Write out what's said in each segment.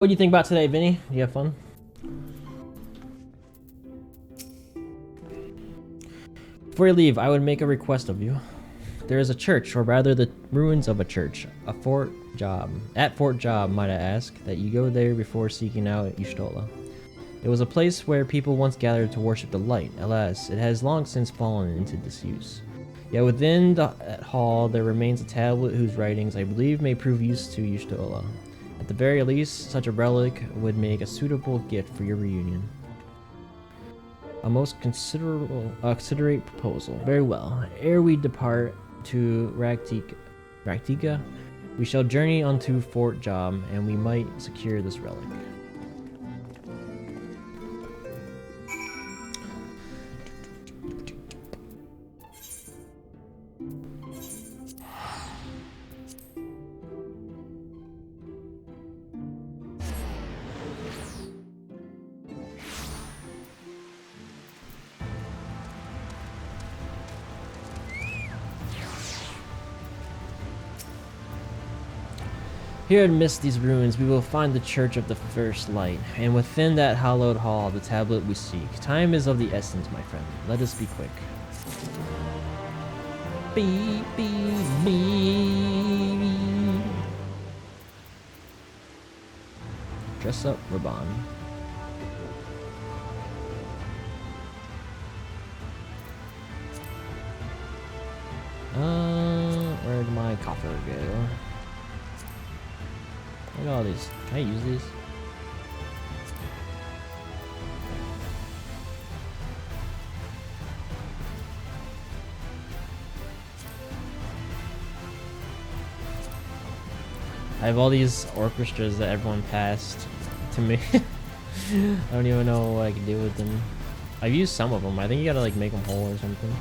What do you think about today, Vinny? You have fun? Before you leave, I would make a request of you. There is a church, or rather the ruins of a church, at Fort Job, might I ask, that you go there before seeking out Y'shtola. It was a place where people once gathered to worship the light. Alas, it has long since fallen into disuse. Yet within that hall there remains a tablet whose writings I believe may prove use to Y'shtola. At the very least, such a relic would make a suitable gift for your reunion. A most considerate proposal. Very well. Ere we depart to Raktika, we shall journey unto Fort Job, and we might secure this relic. Here amidst these ruins we will find the Church of the First Light, and within that hallowed hall the tablet we seek. Time is of the essence, my friend. Let us be quick. Beep, beep, beep. Dress up, Raban. Where'd my coffer go? Look at all these. Can I use these? I have all these orchestras that everyone passed to me. I don't even know what I can do with them. I've used some of them. I think you gotta like make them whole or something.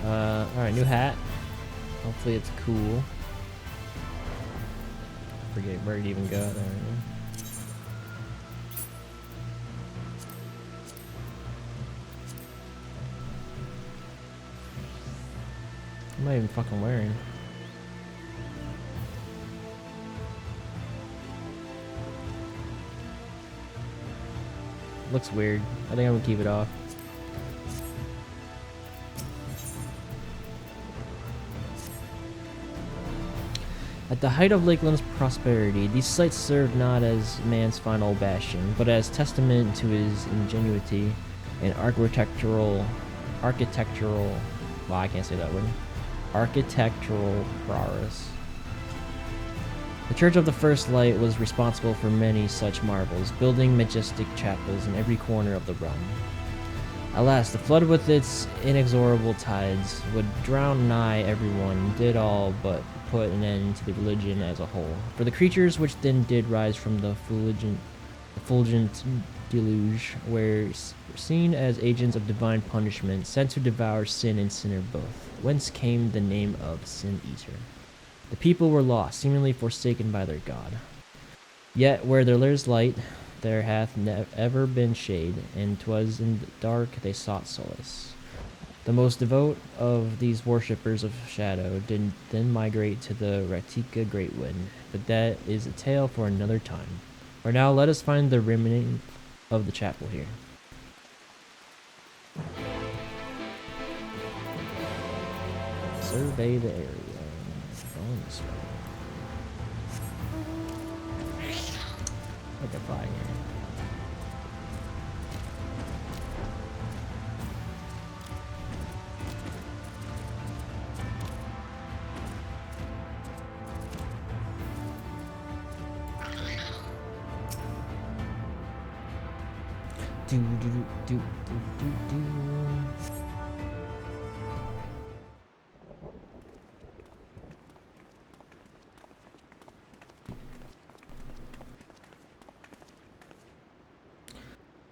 Alright, new hat. Hopefully it's cool. Forget where it even go there. What am I even fucking wearing? Looks weird. I think I'm gonna keep it off. At the height of Lakeland's prosperity, these sites served not as man's final bastion, but as testament to his ingenuity and architectural, well, I can't say that word, architectural prowess. The Church of the First Light was responsible for many such marvels, building majestic chapels in every corner of the realm. Alas, the flood with its inexorable tides would drown nigh everyone, did all but put an end to the religion as a whole. For the creatures which then did rise from the fulgent deluge were seen as agents of divine punishment, sent to devour sin and sinner both, whence came the name of Sin Eater. The people were lost, seemingly forsaken by their God. Yet where there is light, there hath ever been shade, and 'twas in the dark they sought solace. The most devout of these worshippers of shadow did then migrate to the Raktika Great Wind, but that is a tale for another time. For now, let us find the remnant of the chapel here. Survey the area. Going this way. Like a fire. Do do do do do do.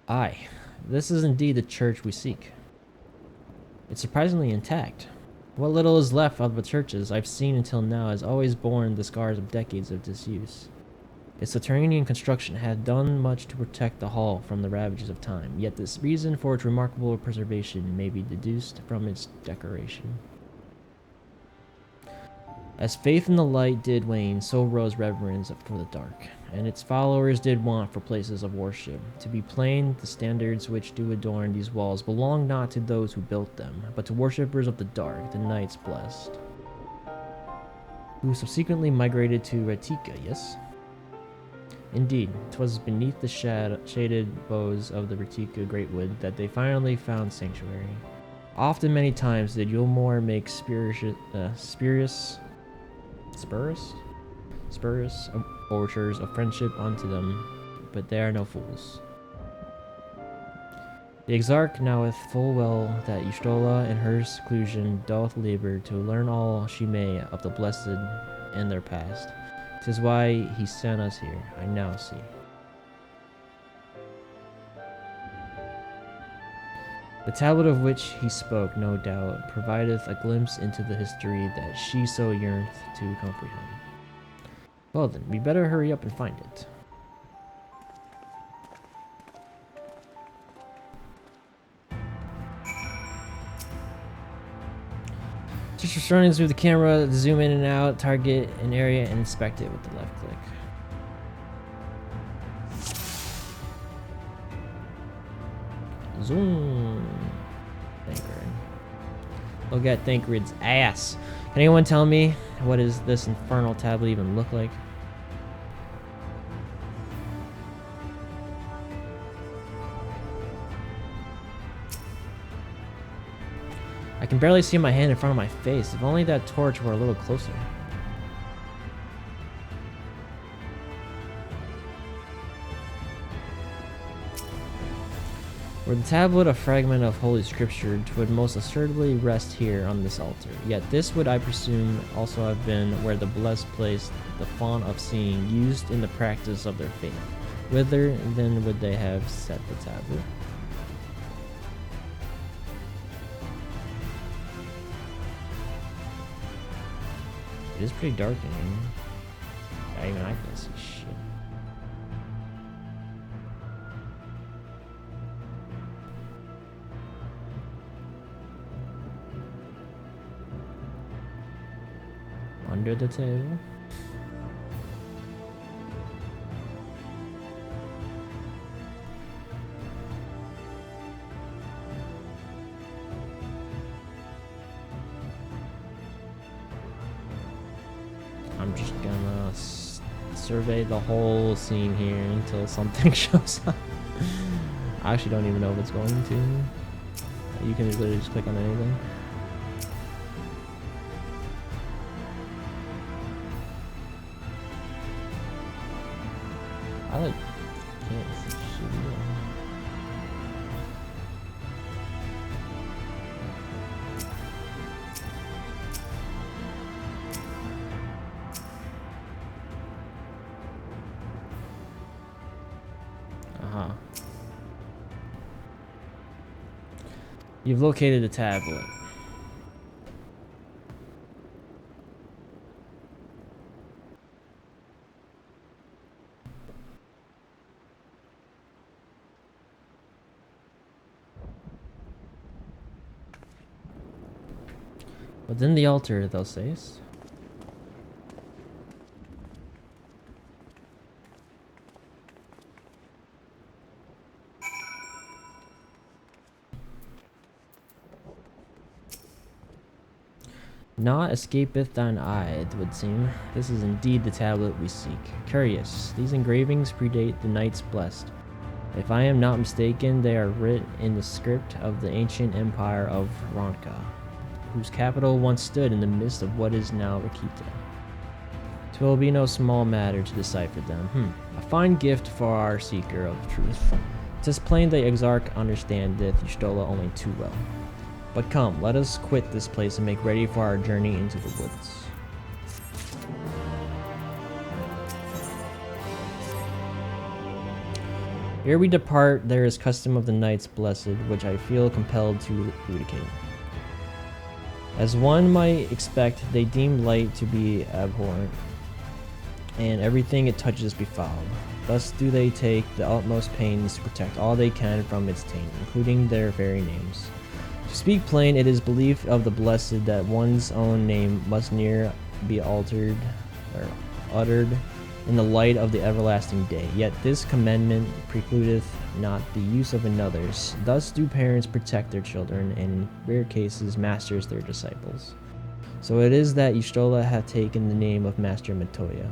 Aye, this is indeed the church we seek. It's surprisingly intact. What little is left of the churches I've seen until now has always borne the scars of decades of disuse. Its subterranean construction had done much to protect the hall from the ravages of time, yet this reason for its remarkable preservation may be deduced from its decoration. As faith in the light did wane, so rose reverence for the dark, and its followers did want for places of worship. To be plain, the standards which do adorn these walls belong not to those who built them, but to worshippers of the dark, the knights blessed, who subsequently migrated to Retika, yes? Indeed, 'twas beneath the shaded boughs of the Retika Greatwood that they finally found sanctuary. Often many times did Yulmore make spurious overtures of friendship unto them, but they are no fools. The Exarch knoweth full well that Y'shtola in her seclusion doth labor to learn all she may of the blessed and their past. 'Tis why he sent us here, I now see. The tablet of which he spoke, no doubt, provideth a glimpse into the history that she so yearned to comprehend. Well then, we better hurry up and find it. Just running through the camera, zoom in and out, target an area, and inspect it with the left click. Zoom. Thancred. Look at Thancred's ass. Can anyone tell me what does this infernal tablet even look like? I can barely see my hand in front of my face. If only that torch were a little closer. Were the tablet a fragment of Holy Scripture, 'twould most assuredly rest here on this altar. Yet this would, I presume, also have been where the blessed placed the font of seeing, used in the practice of their faith. Whither then would they have set the tablet? It is pretty dark in here. Yeah, even I can see shit. Under the table. I'm just gonna survey the whole scene here until something shows up. I actually don't even know if it's going to. You can literally just click on anything. I like can't see shit either. You've located the tablet. Within the altar, thou sayest? Naught escapeth thine eye, it would seem. This is indeed the tablet we seek. Curious, these engravings predate the Knights Blessed. If I am not mistaken, they are writ in the script of the ancient empire of Ronka, whose capital once stood in the midst of what is now Rakita. 'Twill be no small matter to decipher them. A fine gift for our seeker of truth. 'Tis plain the Exarch understandeth Y'shtola only too well. But come, let us quit this place and make ready for our journey into the woods. Ere we depart, there is custom of the Knights Blessed, which I feel compelled to elucidate. As one might expect, they deem light to be abhorrent, and everything it touches befouled. Thus do they take the utmost pains to protect all they can from its taint, including their very names. To speak plain, it is belief of the blessed that one's own name must near be altered or uttered in the light of the everlasting day. Yet this commandment precludeth not the use of another's. Thus do parents protect their children, and in rare cases masters their disciples. So it is that Y'shtola hath taken the name of Master Matoya.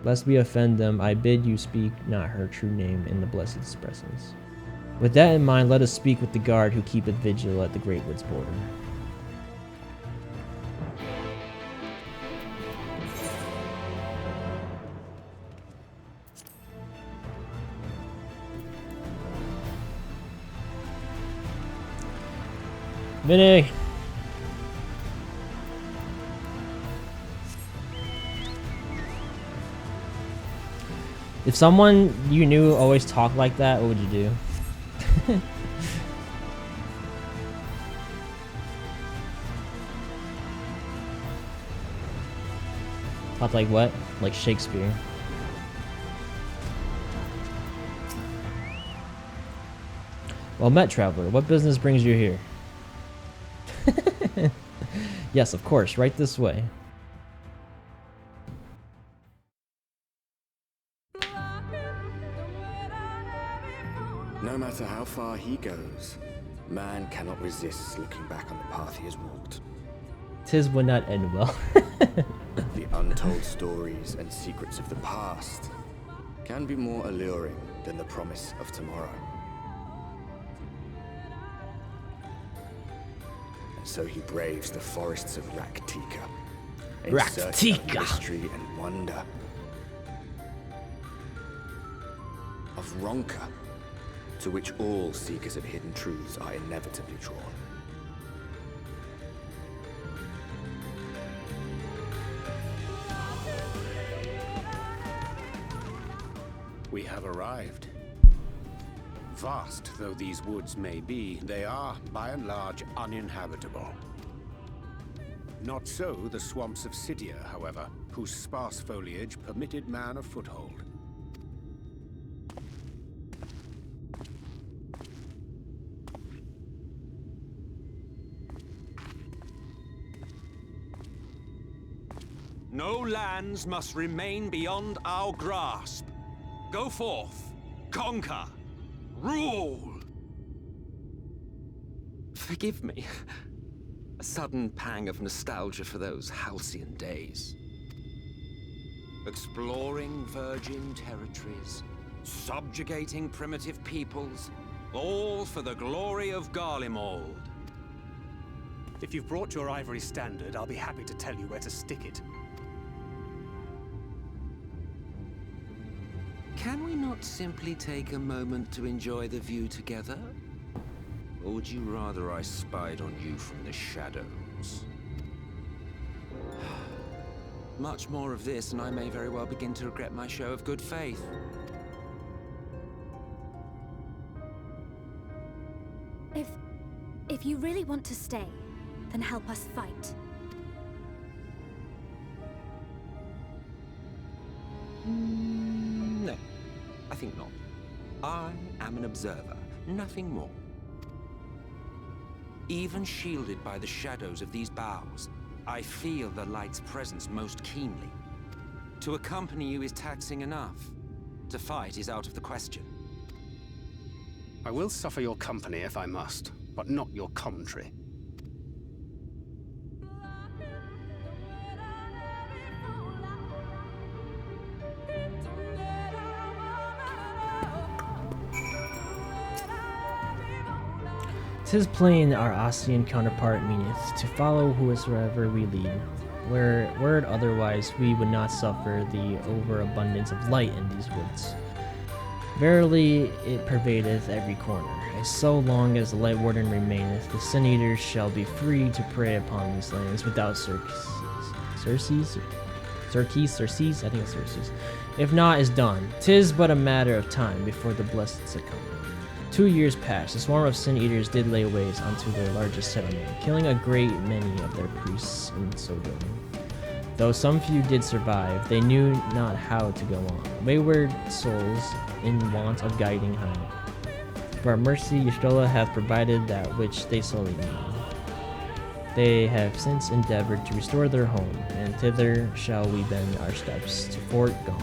Lest we offend them, I bid you speak not her true name in the blessed's presence. With that in mind, let us speak with the guard who keepeth vigil at the Great Wood's border. Vinny! If someone you knew always talked like that, what would you do? Talk like what? Like Shakespeare. Well met, traveler. What business brings you here? Yes, of course. Right this way. No matter how far he goes, man cannot resist looking back on the path he has walked. 'Tis would not end well. The untold stories and secrets of the past can be more alluring than the promise of tomorrow. And so he braves the forests of Raktika in search of mystery and wonder. Of Ronka, to which all seekers of hidden truths are inevitably drawn. We have arrived. Vast though these woods may be, they are, by and large, uninhabitable. Not so the swamps of Cydia, however, whose sparse foliage permitted man a foothold. No lands must remain beyond our grasp. Go forth, conquer, rule! Forgive me. A sudden pang of nostalgia for those halcyon days. Exploring virgin territories, subjugating primitive peoples, all for the glory of Garlemald. If you've brought your ivory standard, I'll be happy to tell you where to stick it. Can we not simply take a moment to enjoy the view together? Or would you rather I spied on you from the shadows? Much more of this, and I may very well begin to regret my show of good faith. If you really want to stay, then help us fight. No, I think not. I am an observer, nothing more. Even shielded by the shadows of these boughs, I feel the light's presence most keenly. To accompany you is taxing enough. To fight is out of the question. I will suffer your company if I must, but not your commentary. "'Tis plain our Ostian counterpart meaneth to follow whosoever we lead. Were it otherwise, we would not suffer the overabundance of light in these woods. Verily, it pervadeth every corner. As so long as the Light Warden remaineth, the Sin Eaters shall be free to prey upon these lands without Circes? I think it's Circes. If not, is done. 'Tis but a matter of time before the blessed succumb." 2 years passed. A swarm of Sin Eaters did lay waste unto their largest settlement, killing a great many of their priests in so doing. Though some few did survive, they knew not how to go on, wayward souls in want of guiding hand. For our mercy, Y'shtola hath provided that which they sorely need. They have since endeavored to restore their home, and thither shall we bend our steps to Fort Gone.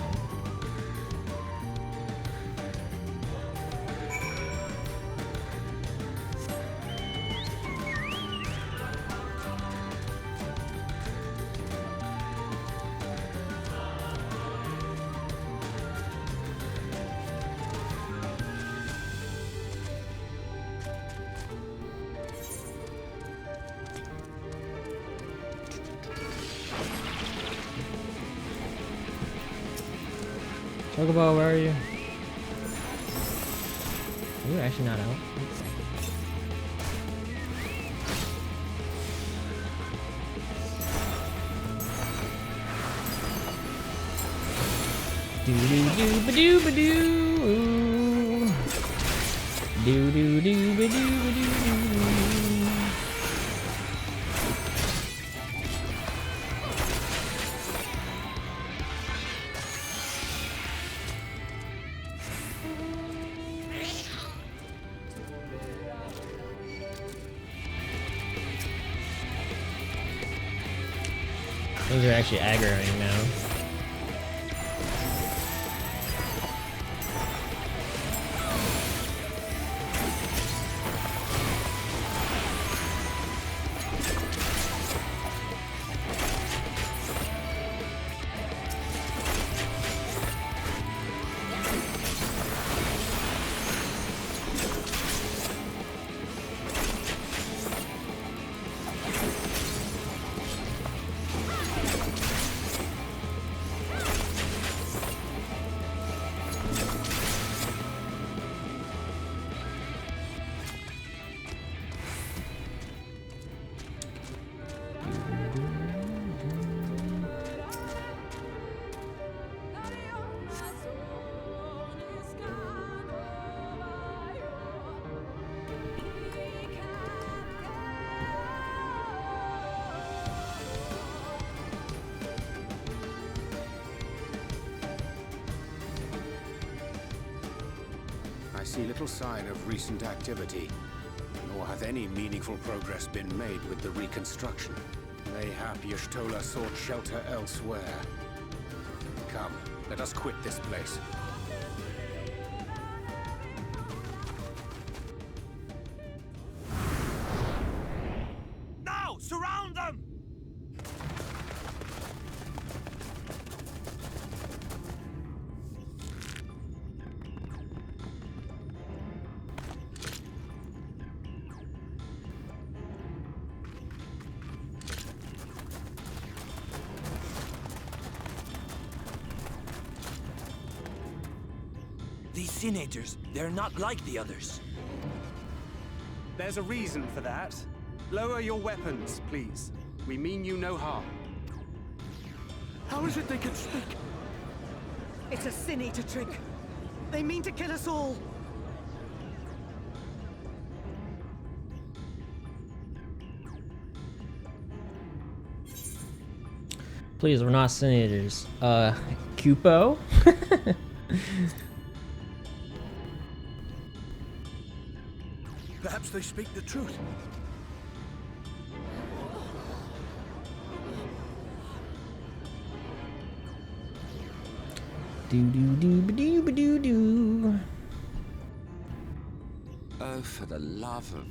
Chocobo, where are you? Are you actually not out? Do do do ba do ba do. Do do do ba do ba do. Things are actually aggroing now. I see little sign of recent activity, nor hath any meaningful progress been made with the reconstruction. Mayhap Y'shtola sought shelter elsewhere. Come, let us quit this place. Now! Surround them! These senators, they're not like the others. There's a reason for that. Lower your weapons, please. We mean you no harm. How is it they can speak? It's a sin eater trick. They mean to kill us all. Please, we're not senators. Cupo? Perhaps they speak the truth. Do do do ba do ba do do. Oh, for the love of...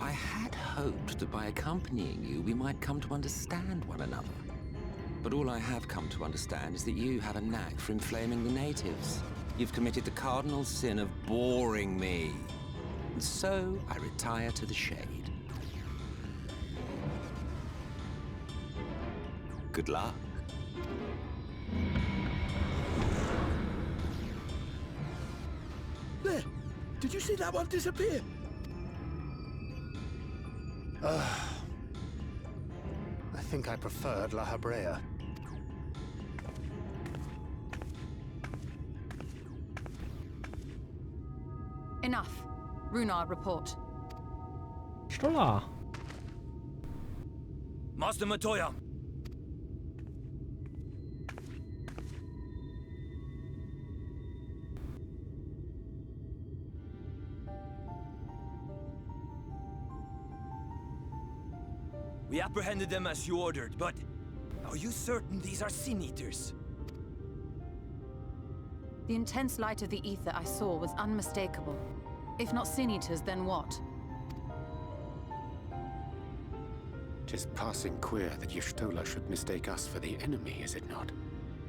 I had hoped that by accompanying you, we might come to understand one another. But all I have come to understand is that you have a knack for inflaming the natives. You've committed the cardinal sin of boring me. And so, I retire to the shade. Good luck. There! Did you see that one disappear? I think I preferred La Habrea. Enough. Runar, report. Shtola. Master Matoya! We apprehended them as you ordered, but are you certain these are Sin Eaters? The intense light of the ether I saw was unmistakable. If not Sin Eaters, then what? 'Tis passing queer that Y'shtola should mistake us for the enemy, is it not?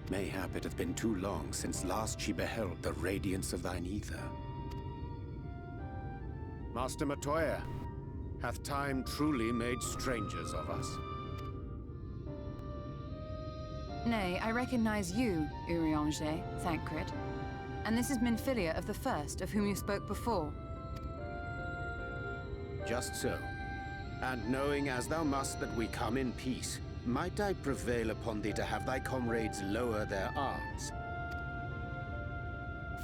Mayhap it hath been too long since last she beheld the radiance of thine ether. Master Matoya, hath time truly made strangers of us? Nay, I recognize you, Urianger, Thancred. And this is Minfilia of the First, of whom you spoke before. Just so. And knowing as thou must that we come in peace, might I prevail upon thee to have thy comrades lower their arms?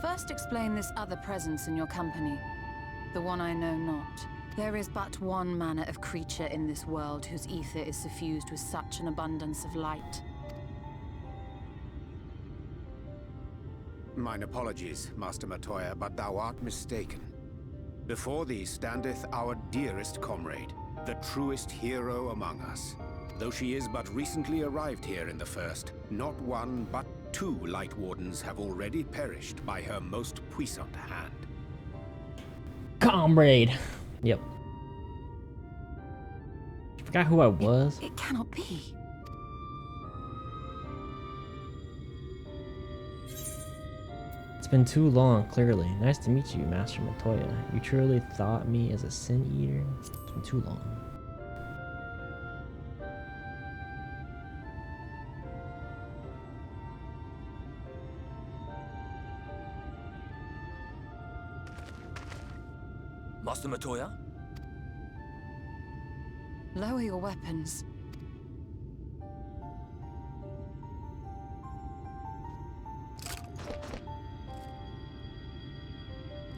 First explain this other presence in your company. The one I know not. There is but one manner of creature in this world whose ether is suffused with such an abundance of light. Mine apologies, Master Matoya, but thou art mistaken. Before thee standeth our dearest comrade, the truest hero among us. Though she is but recently arrived here in the First, not one but 2 Light Wardens have already perished by her most puissant hand. Comrade. Yep. Forgot who I was. It cannot be. It's been too long, clearly. Nice to meet you, Master Matoya. You truly thought me as a Sin Eater? It's been too long. Master Matoya? Lower your weapons.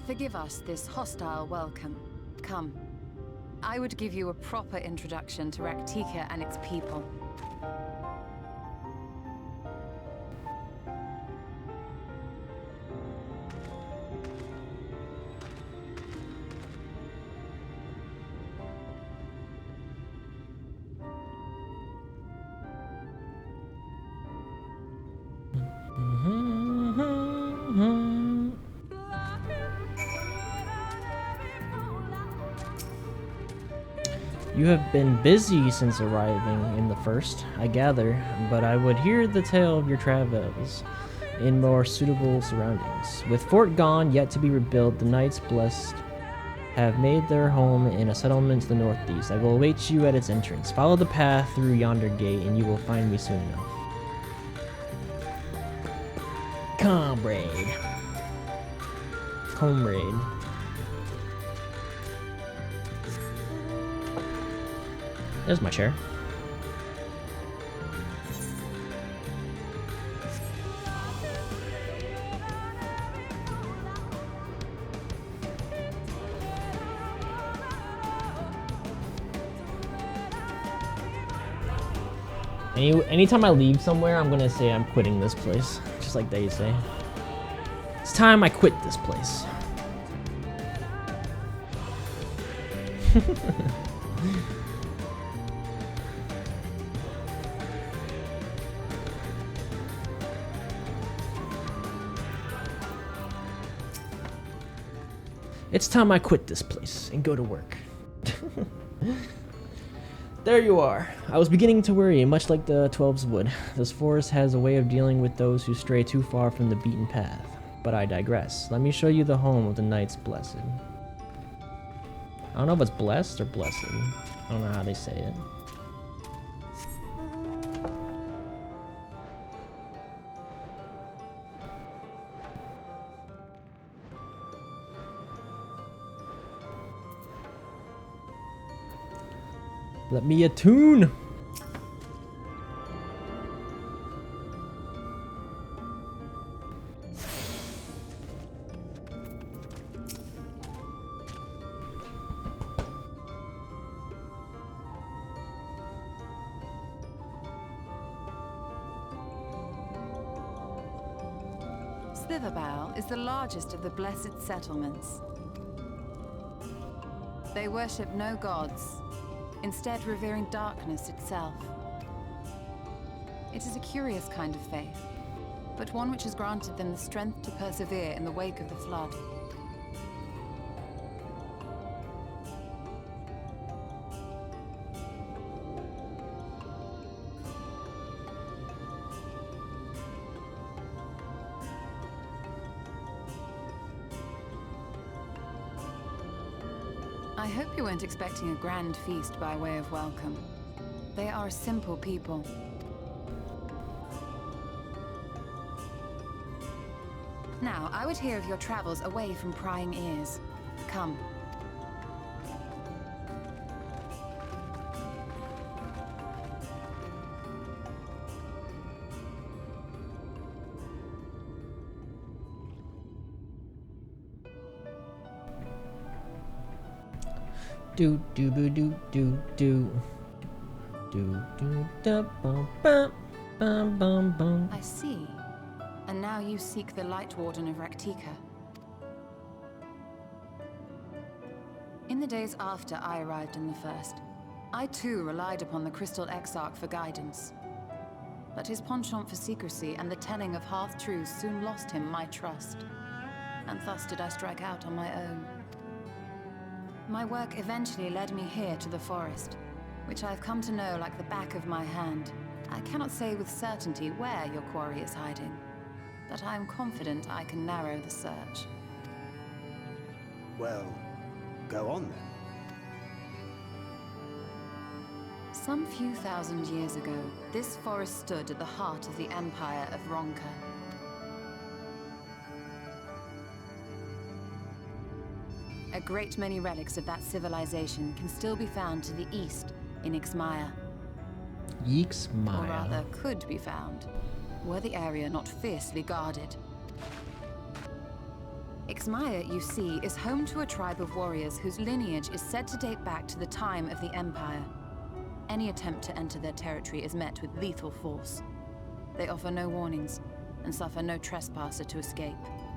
Forgive us this hostile welcome. Come. I would give you a proper introduction to Raktika and its people. You have been busy since arriving in the First, I gather, but I would hear the tale of your travels in more suitable surroundings. With Fort gone, yet to be rebuilt, the Knights Blessed have made their home in a settlement to the northeast. I will await you at its entrance. Follow the path through yonder gate, and you will find me soon enough. Comrade. Comrade. There's my chair. Anytime I leave somewhere, I'm gonna say I'm quitting this place, just like they say. It's time I quit this place. It's time I quit this place and go to work. There you are. I was beginning to worry, much like the 12s would. This forest has a way of dealing with those who stray too far from the beaten path. But I digress. Let me show you the home of the Knights Blessed. I don't know if it's blessed or blessed. I don't know how they say it. Let me attune. Slitherbough is the largest of the blessed settlements. They worship no gods, instead revering darkness itself. It is a curious kind of faith, but one which has granted them the strength to persevere in the wake of the flood. I hope you weren't expecting a grand feast by way of welcome. They are a simple people. Now, I would hear of your travels away from prying ears. Come. Do do boo do do do do do da bum bum bum bum bum. I see. And now you seek the Light Warden of Raktika. In the days after I arrived in the First, I too relied upon the Crystal Exarch for guidance. But his penchant for secrecy and the telling of half-truths soon lost him my trust. And thus did I strike out on my own. My work eventually led me here to the forest, which I've come to know like the back of my hand. I cannot say with certainty where your quarry is hiding, but I am confident I can narrow the search. Well, go on then. Some few thousand years ago, this forest stood at the heart of the Empire of Ronka. A great many relics of that civilization can still be found to the east in Ixmaya. Ixmaya. Or rather, could be found, were the area not fiercely guarded. Ixmaya, you see, is home to a tribe of warriors whose lineage is said to date back to the time of the Empire. Any attempt to enter their territory is met with lethal force. They offer no warnings, and suffer no trespasser to escape.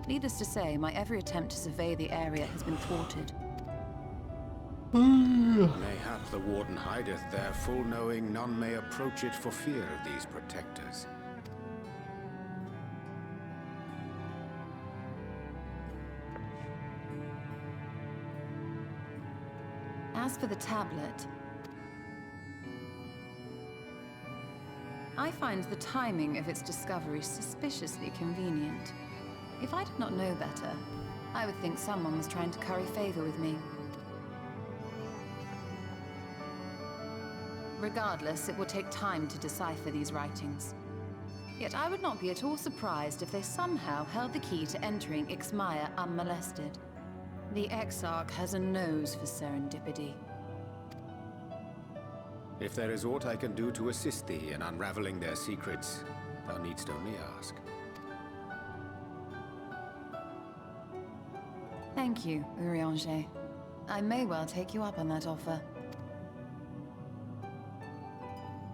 Needless to say, my every attempt to survey the area has been thwarted. Mayhap the Warden hideth there, full knowing none may approach it for fear of these protectors. As for the tablet, I find the timing of its discovery suspiciously convenient. If I did not know better, I would think someone was trying to curry favor with me. Regardless, it will take time to decipher these writings. Yet I would not be at all surprised if they somehow held the key to entering Ixmaya unmolested. The Exarch has a nose for serendipity. If there is aught I can do to assist thee in unraveling their secrets, thou needst only ask. Thank you, Urianger. I may well take you up on that offer.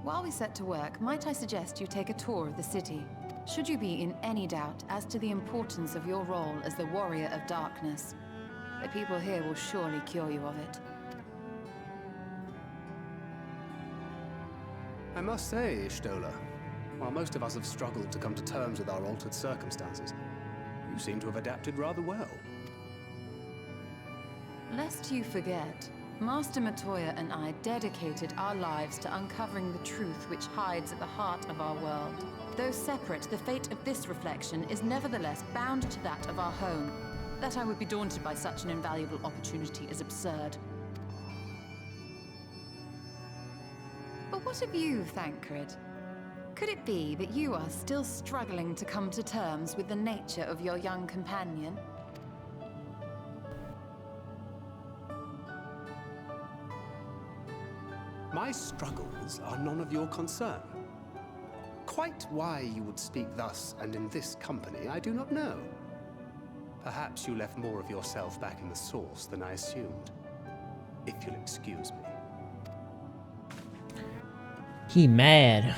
While we set to work, might I suggest you take a tour of the city? Should you be in any doubt as to the importance of your role as the Warrior of Darkness, the people here will surely cure you of it. I must say, Ishtola, while most of us have struggled to come to terms with our altered circumstances, you seem to have adapted rather well. Lest you forget, Master Matoya and I dedicated our lives to uncovering the truth which hides at the heart of our world. Though separate, the fate of this reflection is nevertheless bound to that of our home. That I would be daunted by such an invaluable opportunity is absurd. But what of you, Thancred? Could it be that you are still struggling to come to terms with the nature of your young companion? My struggles are none of your concern. Quite why you would speak thus and in this company, I do not know. Perhaps you left more of yourself back in the source than I assumed. If you'll excuse me. He mad.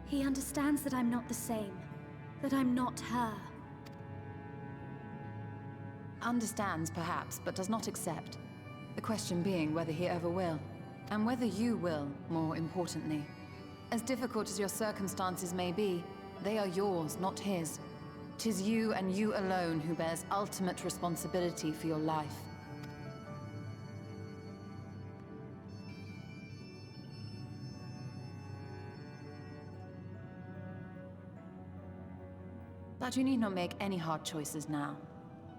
He understands that I'm not the same. That I'm not her. Understands, perhaps, but does not accept. The question being whether he ever will. And whether you will, more importantly. As difficult as your circumstances may be, they are yours, not his. 'Tis you and you alone who bears ultimate responsibility for your life. But you need not make any hard choices now.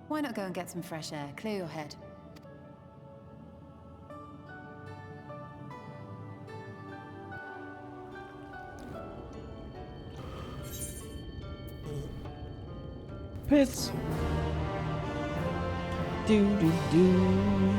Why not go and get some fresh air, clear your head? Pits. Do do do.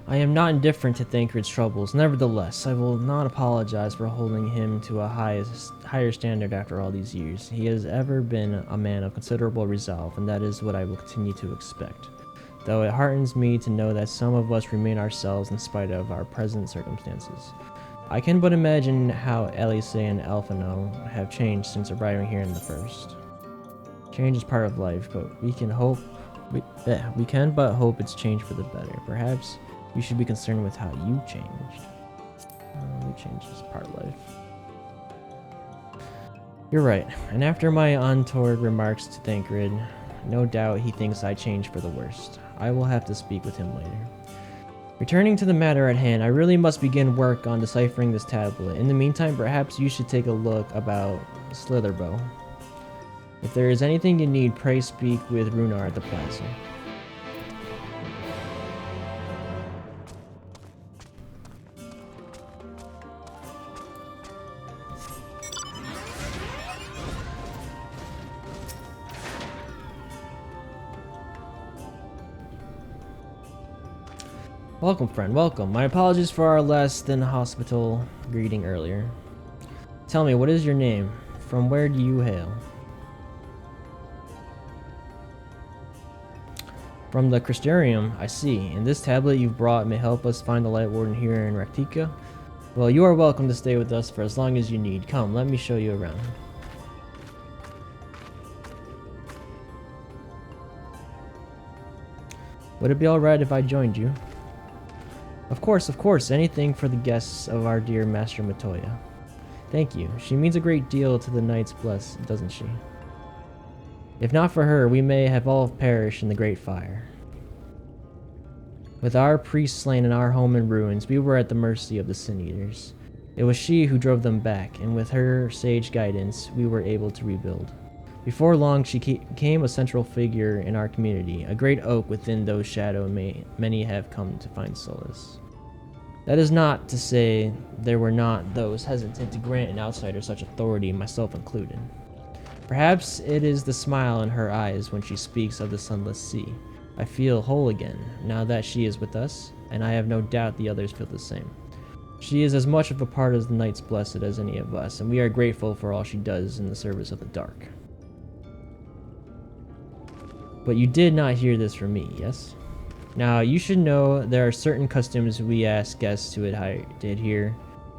I am not indifferent to Thancred's troubles. Nevertheless, I will not apologize for holding him to a higher standard after all these years. He has ever been a man of considerable resolve, and that is what I will continue to expect. Though it heartens me to know that some of us remain ourselves in spite of our present circumstances. I can but imagine how Elise and Alphino have changed since arriving here in the first. Change is part of life, but we can but hope it's changed for the better. Perhaps you should be concerned with how you changed. You changed as part of life. You're right, and after my untoward remarks to Thancred, no doubt he thinks I changed for the worst. I will have to speak with him later. Returning to the matter at hand, I really must begin work on deciphering this tablet. In the meantime, perhaps you should take a look about Slitherbow. If there is anything you need, pray speak with Runar at the plaza. Welcome, friend, welcome. My apologies for our less than hospitable greeting earlier. Tell me, what is your name? From where do you hail? From the Crystarium, I see. And this tablet you've brought may help us find the Light Warden here in Raktika? Well, you are welcome to stay with us for as long as you need. Come, let me show you around. Would it be alright if I joined you? Of course, anything for the guests of our dear Master Matoya. Thank you. She means a great deal to the Knights Blessed, doesn't she? If not for her, we may have all perished in the Great Fire. With our priests slain and our home in ruins, we were at the mercy of the Sin Eaters. It was she who drove them back, and with her sage guidance, we were able to rebuild. Before long, she became a central figure in our community, a great oak within those shadows many have come to find solace. That is not to say there were not those hesitant to grant an outsider such authority, myself included. Perhaps it is the smile in her eyes when she speaks of the sunless sea. I feel whole again, now that she is with us, and I have no doubt the others feel the same. She is as much of a part of the Knights Blessed as any of us, and we are grateful for all she does in the service of the dark. But you did not hear this from me, yes? Now, you should know there are certain customs we ask guests to adhere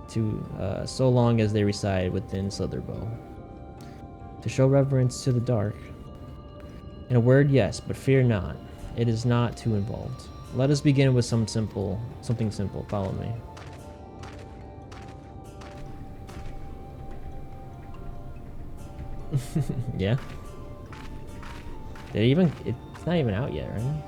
to so long as they reside within Slitherbow. To show reverence to the dark. In a word, yes, but fear not. It is not too involved. Let us begin with something simple. Follow me. Yeah. It's not even out yet, right?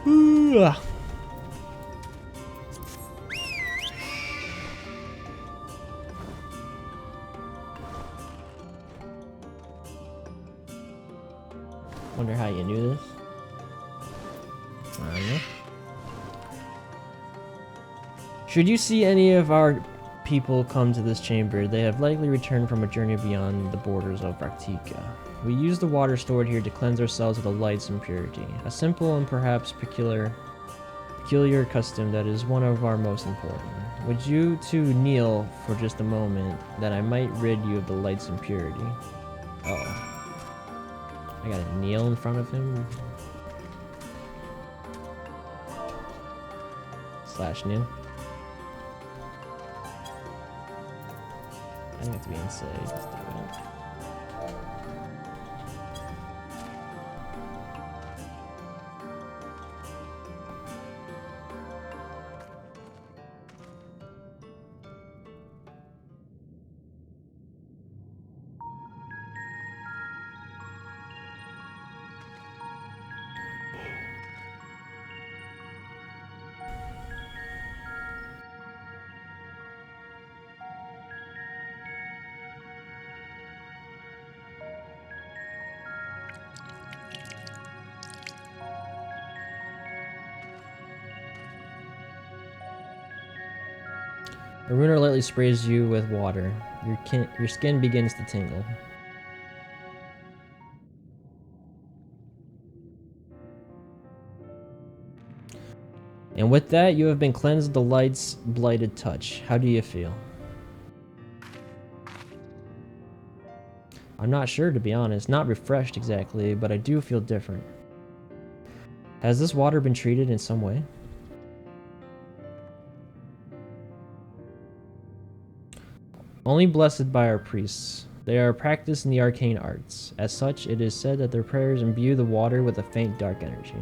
Ooh. Wonder how you knew this. I don't know. Should you see any of our people come to this chamber, they have likely returned from a journey beyond the borders of Raktika. We use the water stored here to cleanse ourselves of the light's impurity, a simple and perhaps peculiar custom that is one of our most important. Would you two kneel for just a moment, that I might rid you of the light's impurity? Oh. I gotta kneel in front of him? / kneel. I think have to be inside. Let's do it. A runer lightly sprays you with water. Your skin begins to tingle. And with that, you have been cleansed of the light's blighted touch. How do you feel? I'm not sure, to be honest. Not refreshed exactly, but I do feel different. Has this water been treated in some way? Only blessed by our priests. They are practiced in the arcane arts. As such, it is said that their prayers imbue the water with a faint dark energy.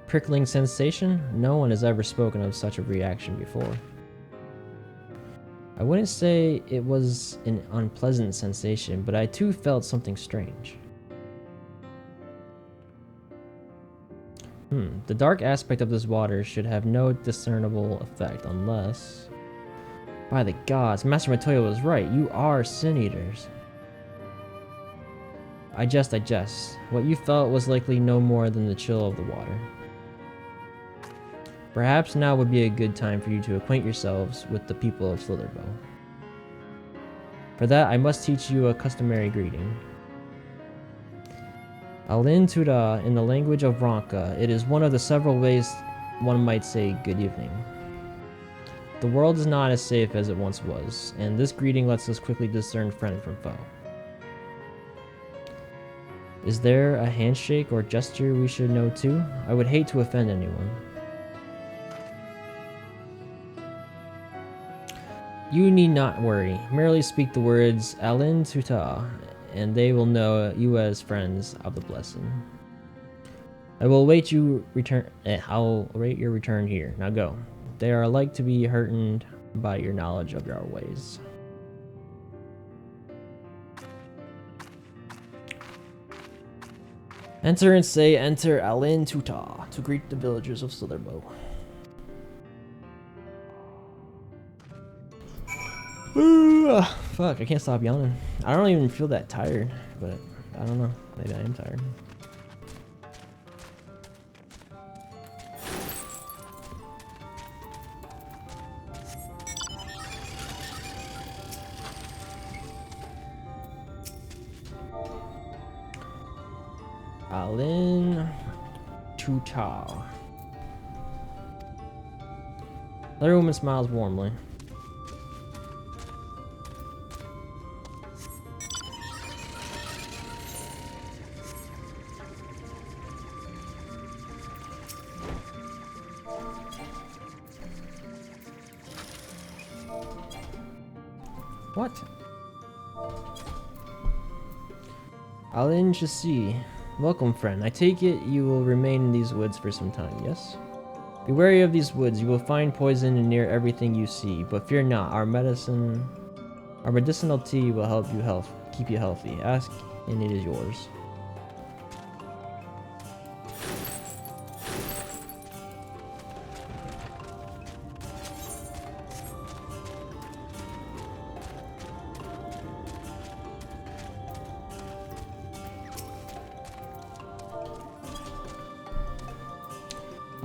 Prickling sensation? No one has ever spoken of such a reaction before. I wouldn't say it was an unpleasant sensation, but I too felt something strange. The dark aspect of this water should have no discernible effect unless... By the gods, Master Matoyo was right. You are sin eaters. I jest. What you felt was likely no more than the chill of the water. Perhaps now would be a good time for you to acquaint yourselves with the people of Slitherbow. For that, I must teach you a customary greeting. Alin Tuda, in the language of Ronka, it is one of the several ways one might say good evening. The world is not as safe as it once was, and this greeting lets us quickly discern friend from foe. Is there a handshake or gesture we should know too? I would hate to offend anyone. You need not worry. Merely speak the words Alin Tuta, and they will know you as friends of the blessing. I will await you return. I'll await your return here. Now go. They are like to be heartened by your knowledge of your ways. Enter and say, enter Alin Tuta to greet the villagers of Slitherbow. Fuck, I can't stop yawning. I don't even feel that tired, but I don't know. Maybe I am tired. Alin Tuta. Another woman smiles warmly. What? Alin Chassi. Welcome, friend. I take it you will remain in these woods for some time, yes? Be wary of these woods. You will find poison in near everything you see, but fear not. Our medicinal tea will help you keep you healthy. Ask, and it is yours.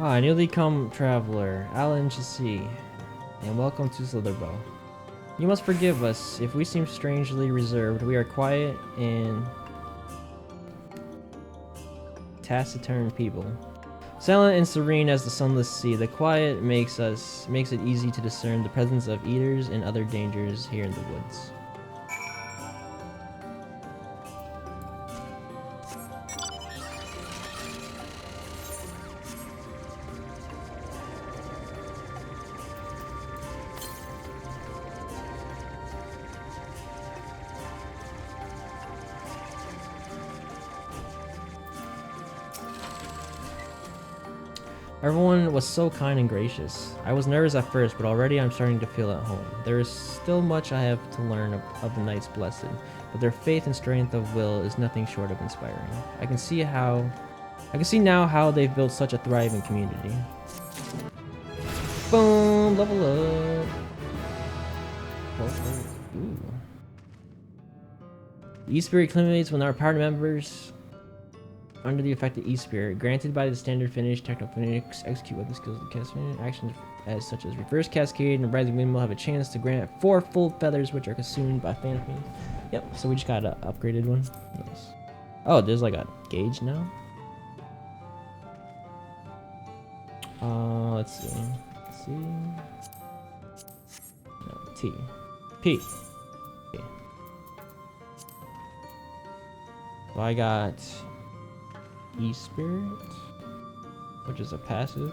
Ah, newly come traveler, Alan Chassis, and welcome to Slitherbow. You must forgive us if we seem strangely reserved. We are quiet and taciturn people. Silent and serene as the sunless sea, the quiet makes it easy to discern the presence of eaters and other dangers here in the woods. Everyone was so kind and gracious. I was nervous at first, but already I'm starting to feel at home. There is still much I have to learn of the Knights Blessed, but their faith and strength of will is nothing short of inspiring. I can see now how they've built such a thriving community. Boom! Level up! Ooh. E-Spirit accumulates when our party members under the effect of E-Spirit, granted by the standard finish, techno finish, execute weapon skills, and cast finish. Actions as such as reverse cascade and rising wind will have a chance to grant 4 full feathers, which are consumed by Phantom Fiend. Yep, so we just got an upgraded one. Nice. Oh, there's like a gauge now. Let's see. C. No, T. P. Okay. So I got E-Spirit, which is a passive.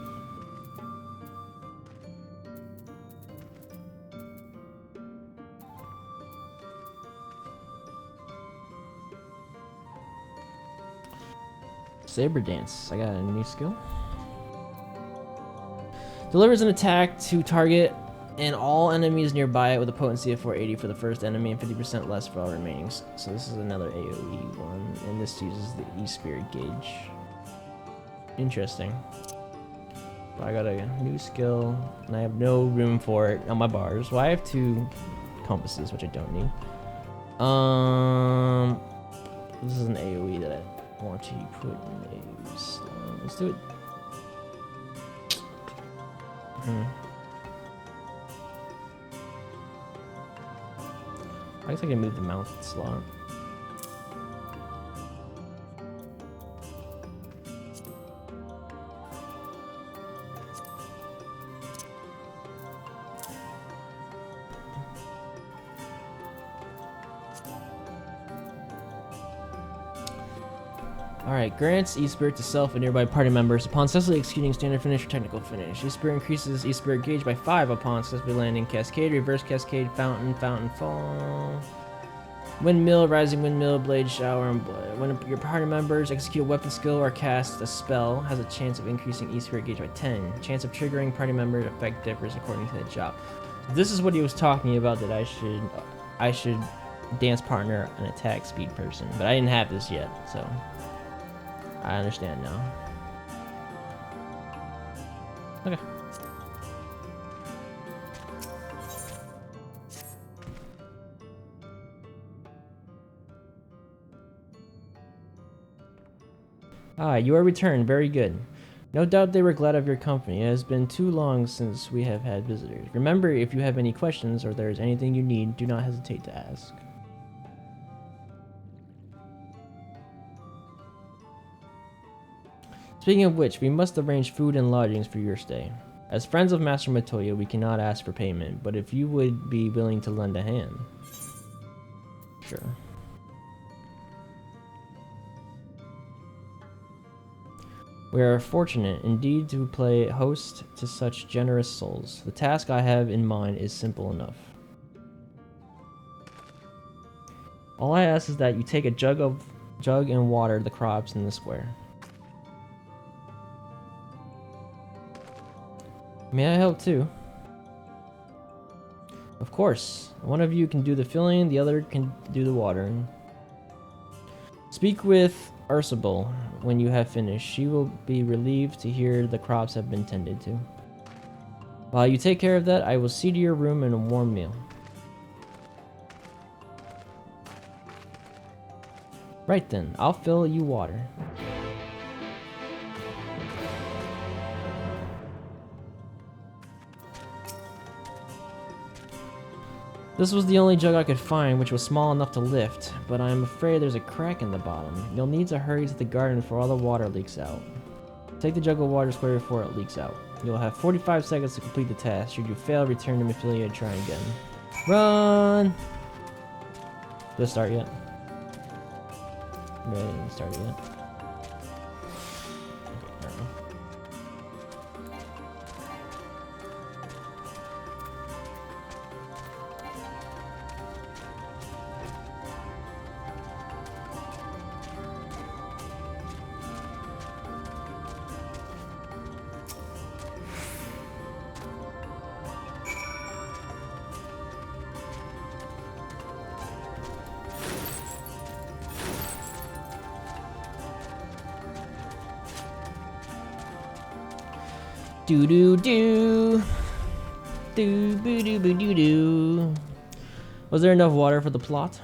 Saber Dance. I got a new skill. Delivers an attack to target and all enemies nearby it with a potency of 480 for the first enemy and 50% less for all remaining. So this is another AoE one, and this uses the E-Spirit gauge. Interesting. But I got a new skill, and I have no room for it on my bars. Well, I have 2 compasses, which I don't need. This is an AoE that I want to put in a slot. Let's do it. I guess I can move the mount slot. Alright, grants E-Spirit to self and nearby party members upon successfully executing standard finish or technical finish. E-Spirit increases E-Spirit gauge by 5 upon successfully landing cascade, reverse cascade, fountain, fountain fall, windmill, rising windmill, blade shower, and blood. When your party members execute a weapon skill or cast a spell, has a chance of increasing E-Spirit gauge by 10. Chance of triggering party member effect differs according to the job. This is what he was talking about, that I should dance partner an attack speed person, but I didn't have this yet, so I understand now. Okay. Ah, you are returned. Very good. No doubt they were glad of your company. It has been too long since we have had visitors. Remember, if you have any questions or there is anything you need, do not hesitate to ask. Speaking of which, we must arrange food and lodgings for your stay. As friends of Master Matoya, we cannot ask for payment, but if you would be willing to lend a hand. Sure. We are fortunate indeed to play host to such generous souls. The task I have in mind is simple enough. All I ask is that you take a jug and water the crops in the square. May I help too? Of course. One of you can do the filling, the other can do the watering. Speak with Ursabel when you have finished. She will be relieved to hear the crops have been tended to. While you take care of that, I will see to your room and a warm meal. Right then, I'll fill you water. This was the only jug I could find, which was small enough to lift, but I'm afraid there's a crack in the bottom. You'll need to hurry to the garden before all the water leaks out. Take the jug of water square before it leaks out. You'll have 45 seconds to complete the task. Should you fail, return to Mephilia and try again. Run! Did it start yet? No, it didn't start yet. Do do do. Do boo doo boo doo doo. Was there enough water for the plot?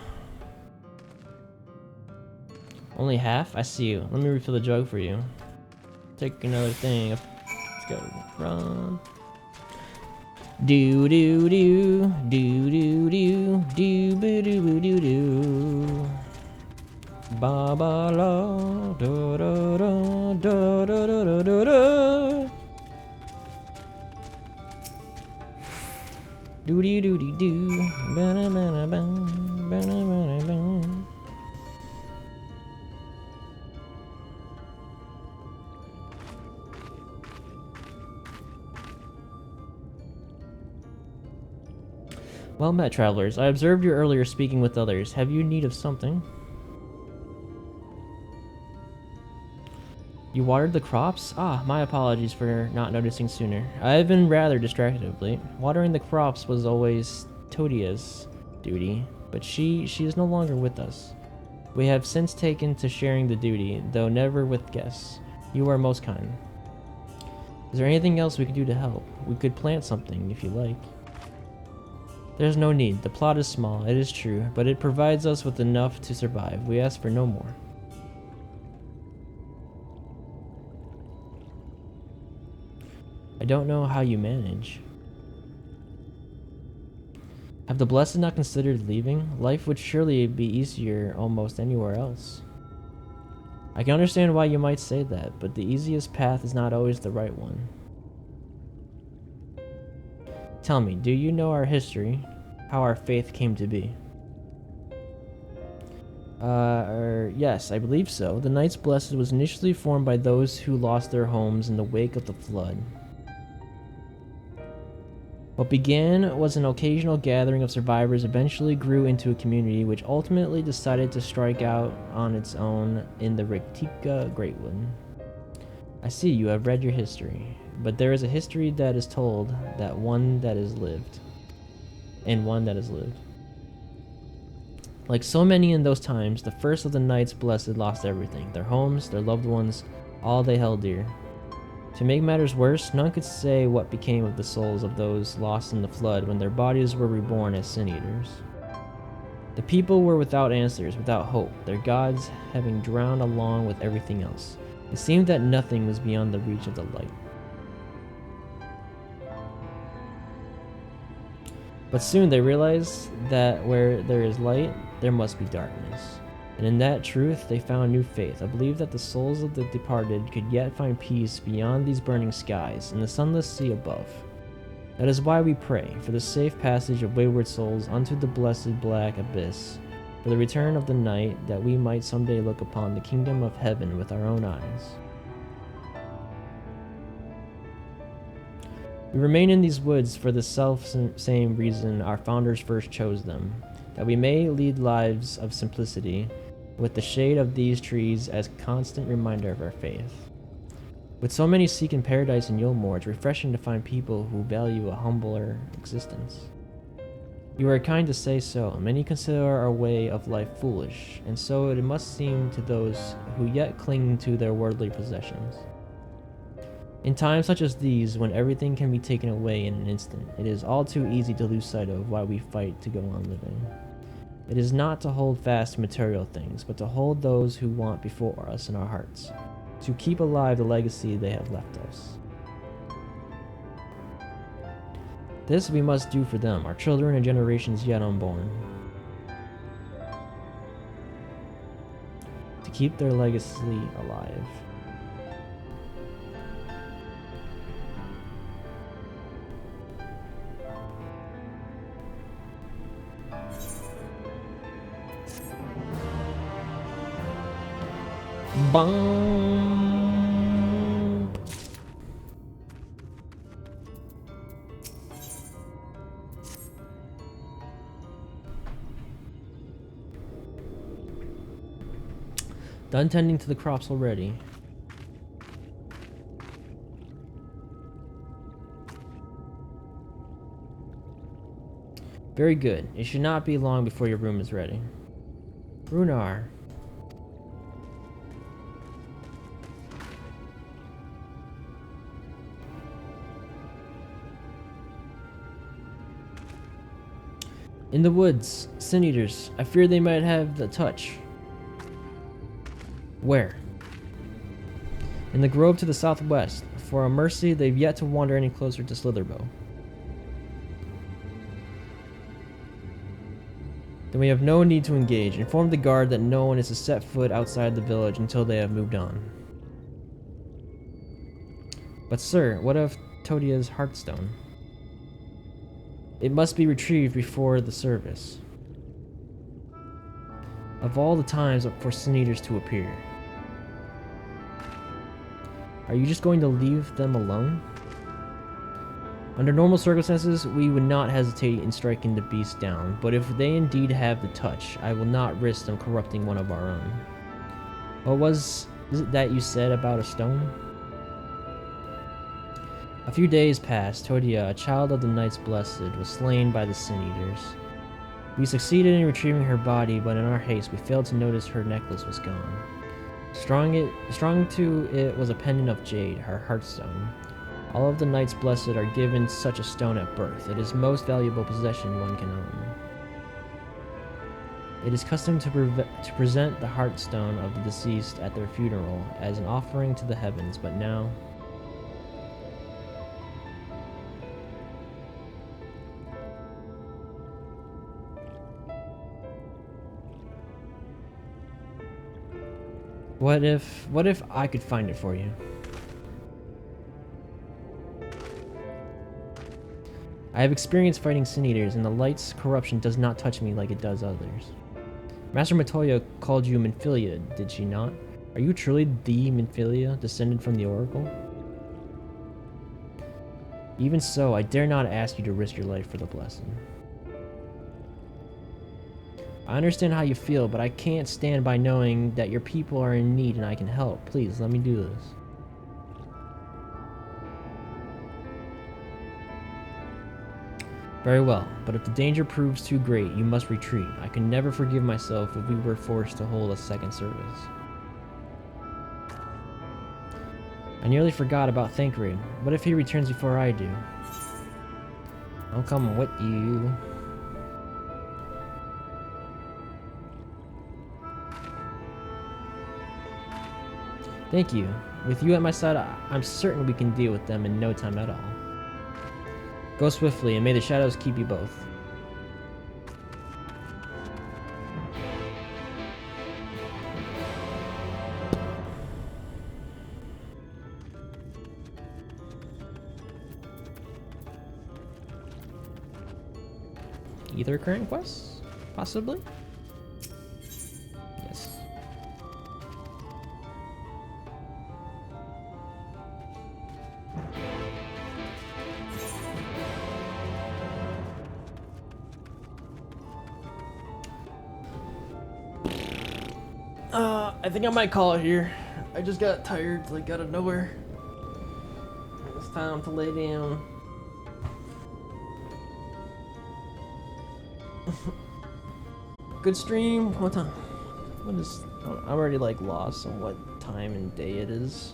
Only half? I see you. Let me refill the jug for you. Take another thing. Let's go. Run. Do do do. Do do do. Do boo doo boo doo doo. Ba ba la. Da da da. Da da da da da. Doody doody doo. Ba ba ba ba. Ba ba ba. Well met, travelers. I observed you earlier speaking with others. Have you need of something? You watered the crops? Ah, my apologies for not noticing sooner. I have been rather distracted of late. Watering the crops was always Todia's duty, but she is no longer with us. We have since taken to sharing the duty, though never with guests. You are most kind. Is there anything else we can do to help? We could plant something, if you like. There's no need. The plot is small, it is true, but it provides us with enough to survive. We ask for no more. I don't know how you manage. Have the Blessed not considered leaving? Life would surely be easier almost anywhere else. I can understand why you might say that, but the easiest path is not always the right one. Tell me, do you know our history? How our faith came to be? Yes, I believe so. The Knights Blessed was initially formed by those who lost their homes in the wake of the flood. What began was an occasional gathering of survivors eventually grew into a community which ultimately decided to strike out on its own in the Riktika Greatwood. I see you have read your history, but there is a history that is told, that one that is lived. And one that is lived. Like so many in those times, the first of the Knights Blessed lost everything, their homes, their loved ones, all they held dear. To make matters worse, none could say what became of the souls of those lost in the flood when their bodies were reborn as sin-eaters. The people were without answers, without hope, their gods having drowned along with everything else. It seemed that nothing was beyond the reach of the light. But soon they realized that where there is light, there must be darkness. And in that truth, they found new faith, a belief that the souls of the departed could yet find peace beyond these burning skies and the sunless sea above. That is why we pray for the safe passage of wayward souls unto the blessed black abyss, for the return of the night, that we might someday look upon the kingdom of heaven with our own eyes. We remain in these woods for the self-same reason our founders first chose them, that we may lead lives of simplicity, with the shade of these trees as constant reminder of our faith. With so many seeking paradise in Yulmore, it's refreshing to find people who value a humbler existence. You are kind to say so. Many consider our way of life foolish, and so it must seem to those who yet cling to their worldly possessions. In times such as these, when everything can be taken away in an instant, it is all too easy to lose sight of why we fight to go on living. It is not to hold fast to material things, but to hold those who want before us in our hearts, to keep alive the legacy they have left us. This we must do for them, our children and generations yet unborn. To keep their legacy alive. Bong. Done tending to the crops already. Very good. It should not be long before your room is ready. Runar. In the woods, sin eaters. I fear they might have the touch. Where? In the grove to the southwest. For a mercy, they've yet to wander any closer to Slitherbow. Then we have no need to engage. Inform the guard that no one is to set foot outside the village until they have moved on. But sir, what of Todia's Heartstone? It must be retrieved before the service. Of all the times for sin eaters to appear. Are you just going to leave them alone? Under normal circumstances, we would not hesitate in striking the beast down, but if they indeed have the touch, I will not risk them corrupting one of our own. What was it that you said about a stone? A few days passed. Todia, a child of the Knights Blessed, was slain by the Sin Eaters. We succeeded in retrieving her body, but in our haste we failed to notice her necklace was gone. Strung to it was a pendant of jade, her heartstone. All of the Knights Blessed are given such a stone at birth. It is the most valuable possession one can own. It is custom to present the heartstone of the deceased at their funeral as an offering to the heavens, but now... What if I could find it for you? I have experience fighting Sin Eaters, and the Light's corruption does not touch me like it does others. Master Matoya called you Minfilia, did she not? Are you truly the Minfilia, descended from the Oracle? Even so, I dare not ask you to risk your life for the blessing. I understand how you feel, but I can't stand by knowing that your people are in need and I can help. Please, let me do this. Very well, but if the danger proves too great, you must retreat. I could never forgive myself if we were forced to hold a second service. I nearly forgot about Thancred. What if he returns before I do? I'll come with you. Thank you. With you at my side, I'm certain we can deal with them in no time at all. Go swiftly, and may the shadows keep you both. Either current quests? Possibly? Yes. I think I might call it here. I just got tired, like, out of nowhere. It's time to lay down. Good stream. What time? What is... I'm already, like, lost on what time and day it is.